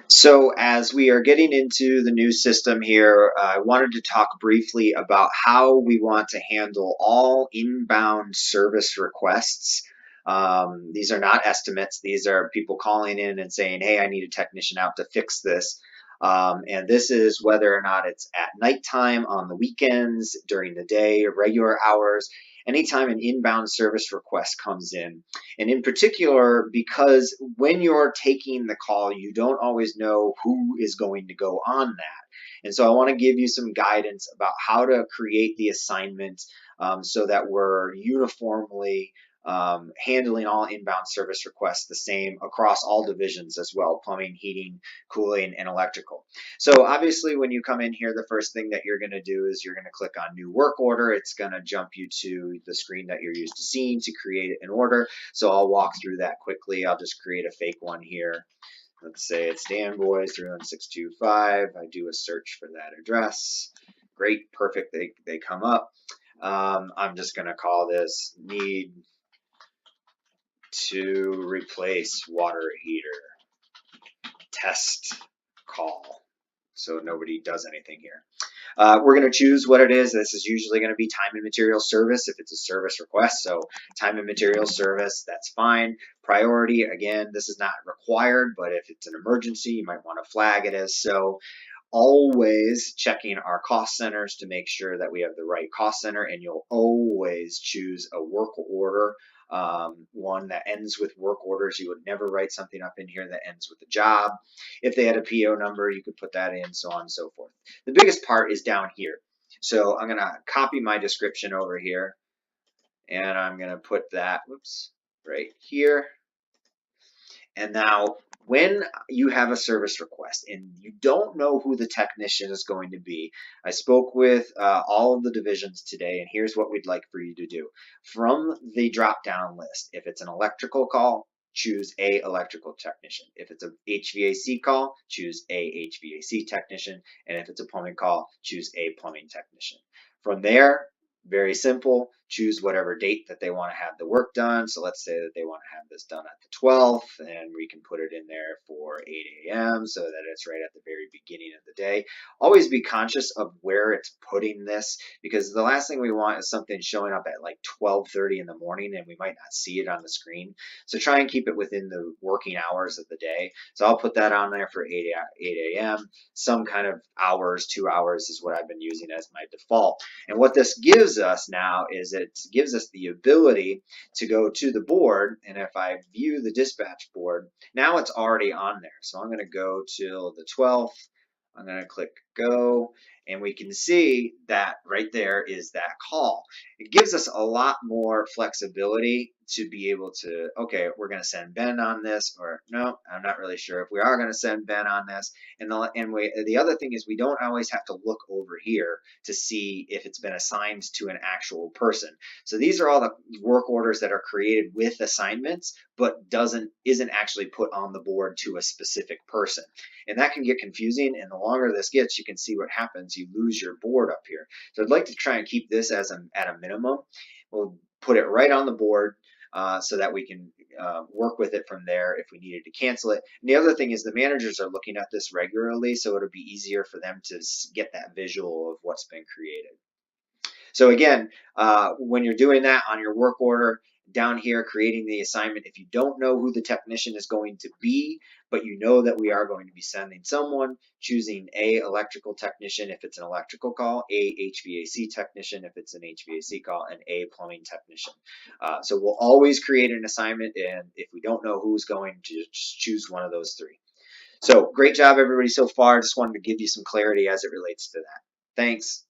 So as we are getting into the new system here, I wanted to talk briefly about how we want to handle all inbound service requests. These are not estimates. These are people calling in and saying, hey, I need a technician out to fix this. And this is whether or not it's at nighttime, on the weekends, during the day, regular hours, anytime an inbound service request comes in. And in particular, because when you're taking the call, you don't always know who is going to go on that. And so I want to give you some guidance about how to create the assignment so that we're uniformly handling all inbound service requests the same across all divisions as well: plumbing, heating, cooling, and electrical. So obviously when you come in here, the first thing that you're going to do is you're going to click on new work order. It's going to jump you to the screen that you're used to seeing to create an order. So I'll walk through that quickly. I'll just create a fake one here. Let's say it's Dan Boys 31625. I do a search for that address. Great, perfect, they come up. I'm just going to call this need to replace water heater test call. So nobody does anything here. We're going to choose what it is. This is usually going to be time and material service if it's a service request. So time and material service, that's fine. Priority, again, this is not required, but if it's an emergency, you might want to flag it as so. Always checking our cost centers to make sure that we have the right cost center, and you'll always choose a work order, one that ends with work orders. You would never write something up in here that ends with a job. If they had a PO number, you could put that in, so on and so forth. The biggest part is down here. So I'm going to copy my description over here, and I'm going to put that, whoops, right here. And now when you have a service request and you don't know who the technician is going to be, I spoke with all of the divisions today, and here's what we'd like for you to do. From the drop-down list, if it's an electrical call, choose a electrical technician. If it's an HVAC call, choose a HVAC technician. And if it's a plumbing call, choose a plumbing technician. From there, very simple, choose whatever date that they want to have the work done. So let's say that they want to have this done at the 12th, and we can put it in there for 8 a.m. so that it's right at the very beginning of the day. Always be conscious of where it's putting this, because the last thing we want is something showing up at like 12:30 in the morning and we might not see it on the screen. So try and keep it within the working hours of the day. So I'll put that on there for 8 a.m. Some kind of hours, 2 hours is what I've been using as my default. And what this gives us now is it gives us the ability to go to the board, and if I view the dispatch board, now it's already on there. So I'm going to go till the 12th. I'm going to click go, and we can see that right there is that call. It gives us a lot more flexibility to be able to, okay, we're going to send Ben on this, or no, I'm not really sure if we are going to send Ben on this. And the other thing is we don't always have to look over here to see if it's been assigned to an actual person. So these are all the work orders that are created with assignments, but isn't actually put on the board to a specific person. And that can get confusing, and the longer this gets, you can see what happens. You lose your board up here. So I'd like to try and keep this at a minimum. We'll put it right on the board so that we can work with it from there if we needed to cancel it. And the other thing is the managers are looking at this regularly, so it'll be easier for them to get that visual of what's been created. So again, when you're doing that on your work order, down here creating the assignment, if you don't know who the technician is going to be, but you know that we are going to be sending someone, choosing a electrical technician if it's an electrical call, a HVAC technician if it's an HVAC call, and a plumbing technician. So we'll always create an assignment, and if we don't know who's going to, just choose one of those three. So great job everybody so far. Just wanted to give you some clarity as it relates to that. Thanks.